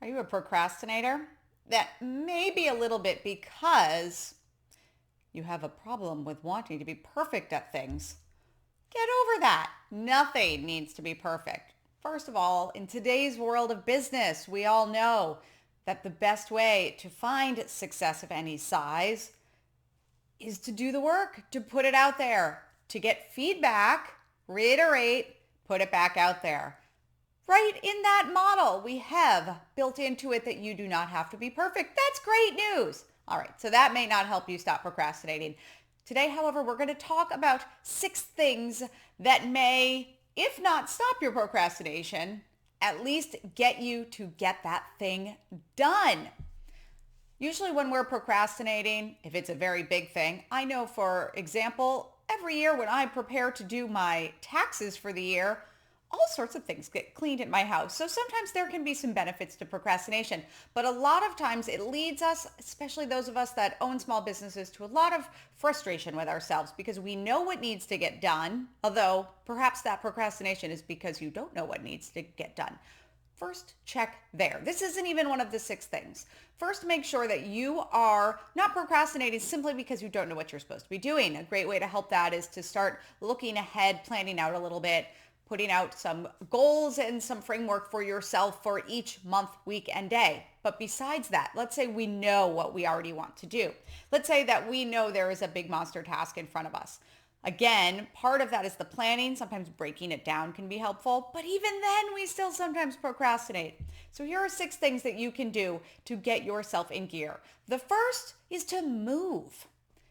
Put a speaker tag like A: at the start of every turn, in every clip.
A: Are you a procrastinator? That may be a little bit because you have a problem with wanting to be perfect at things. Get over that. Nothing needs to be perfect. First of all, in today's world of business, we all know that the best way to find success of any size is to do the work, to put it out there, to get feedback, reiterate, put it back out there. Right in that model, we have built into it that you do not have to be perfect. That's great news. All right, so that may not help you stop procrastinating. Today, however, we're going to talk about 6 things that may, if not stop your procrastination, at least get you to get that thing done. Usually when we're procrastinating, if it's a very big thing, I know, for example, every year when I prepare to do my taxes for the year, all sorts of things get cleaned at my house. So sometimes there can be some benefits to procrastination, but a lot of times it leads us, especially those of us that own small businesses, to a lot of frustration with ourselves because we know what needs to get done, although perhaps that procrastination is because you don't know what needs to get done. First, check there. This isn't even one of the 6 things. First, make sure that you are not procrastinating simply because you don't know what you're supposed to be doing. A great way to help that is to start looking ahead, planning out a little bit, putting out some goals and some framework for yourself for each month, week, and day. But besides that, let's say we know what we already want to do. Let's say that we know there is a big monster task in front of us. Again, part of that is the planning. Sometimes breaking it down can be helpful, but even then we still sometimes procrastinate. So here are 6 things that you can do to get yourself in gear. The first is to move.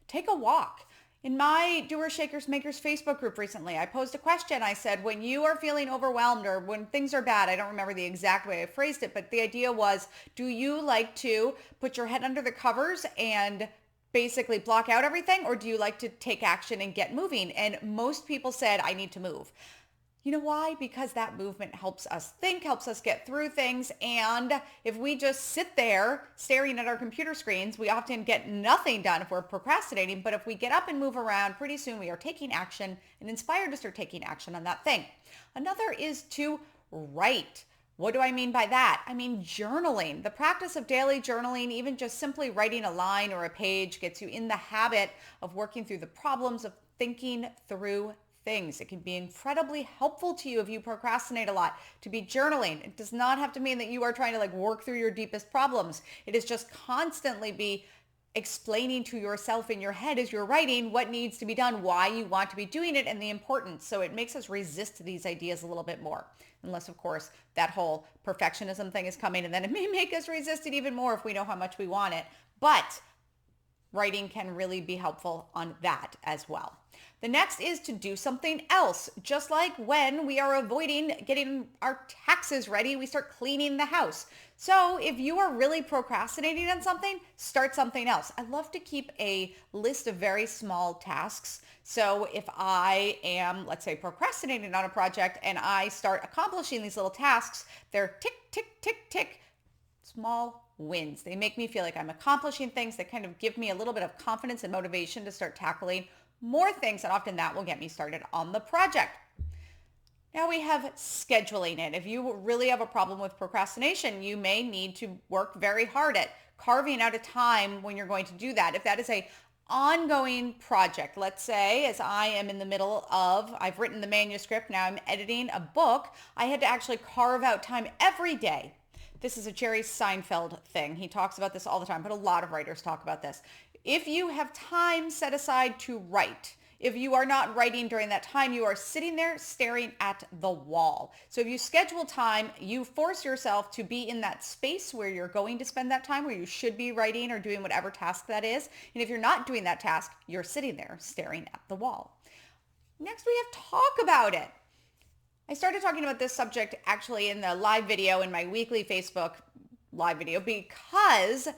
A: Take a walk. In my Doers, Shakers, Makers Facebook group recently, I posed a question. I said, when you are feeling overwhelmed or when things are bad, I don't remember the exact way I phrased it, but the idea was, do you like to put your head under the covers and basically block out everything, or do you like to take action and get moving? And most people said, I need to move. You know why? Because that movement helps us think, helps us get through things. And if we just sit there staring at our computer screens, we often get nothing done if we're procrastinating. But if we get up and move around, pretty soon we are taking action and inspired to start taking action on that thing. Another is to write. What do I mean by that? I mean journaling. The practice of daily journaling, even just simply writing a line or a page, gets you in the habit of working through the problems, of thinking through things. It can be incredibly helpful to you if you procrastinate a lot to be journaling. It does not have to mean that you are trying to work through your deepest problems. It is just constantly be explaining to yourself in your head as you're writing what needs to be done, why you want to be doing it, and the importance. So it makes us resist these ideas a little bit more. Unless, of course, that whole perfectionism thing is coming, and then it may make us resist it even more if we know how much we want it. But writing can really be helpful on that as well. The next is to do something else. Just like when we are avoiding getting our taxes ready, we start cleaning the house. So if you are really procrastinating on something, start something else. I love to keep a list of very small tasks. So if I am, let's say, procrastinating on a project and I start accomplishing these little tasks, they're tick, tick, tick, tick, small wins. They make me feel like I'm accomplishing things that kind of give me a little bit of confidence and motivation to start tackling more things, and often that will get me started on the project. Now we have scheduling it. If you really have a problem with procrastination, you may need to work very hard at carving out a time when you're going to do that. If that is a ongoing project, let's say as I am in the middle of, I've written the manuscript, now I'm editing a book, I had to actually carve out time every day. This is a Jerry Seinfeld thing. He talks about this all the time, but a lot of writers talk about this. If you have time set aside to write, if you are not writing during that time, you are sitting there staring at the wall. So if you schedule time, you force yourself to be in that space where you're going to spend that time, where you should be writing or doing whatever task that is. And if you're not doing that task, you're sitting there staring at the wall. Next, we have talk about it. I started talking about this subject actually in the live video in my weekly Facebook live video because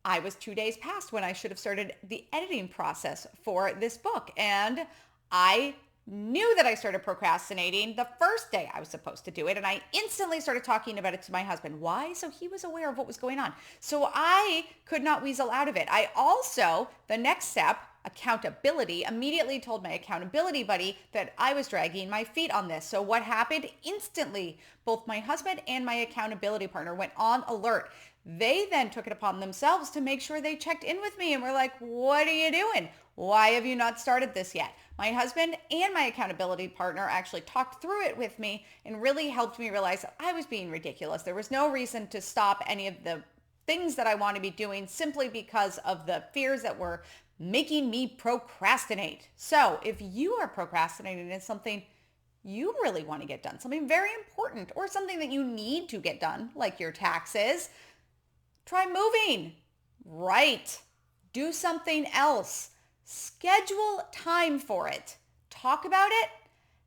A: I was 2 days past when I should have started the editing process for this book. And I knew that I started procrastinating the first day I was supposed to do it. And I instantly started talking about it to my husband. Why? So he was aware of what was going on. So I could not weasel out of it. I also, the next step, accountability, immediately told my accountability buddy that I was dragging my feet on this. So what happened? Instantly, both my husband and my accountability partner went on alert. They then took it upon themselves to make sure they checked in with me and were like, what are you doing? Why have you not started this yet? My husband and my accountability partner actually talked through it with me and really helped me realize that I was being ridiculous. There was no reason to stop any of the things that I want to be doing simply because of the fears that were making me procrastinate. So if you are procrastinating in something you really want to get done, something very important, or something that you need to get done, like your taxes, try moving. Right. Do something else. Schedule time for it. Talk about it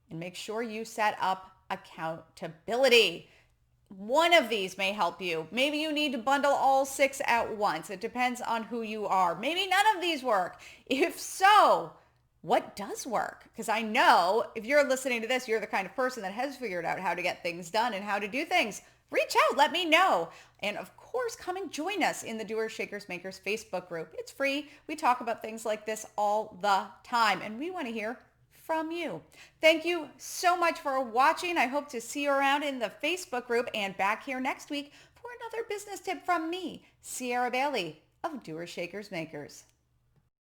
A: and make sure you set up accountability. One of these may help you. Maybe you need to bundle all 6 at once. It depends on who you are. Maybe none of these work. If so, what does work? Because I know if you're listening to this, you're the kind of person that has figured out how to get things done and how to do things. Reach out, let me know. And of course, come and join us in the Doers, Shakers, Makers Facebook group. It's free. We talk about things like this all the time, and we want to hear from you. Thank you so much for watching. I hope to see you around in the Facebook group and back here next week for another business tip from me, Sierra Bailey of Doers, Shakers, Makers.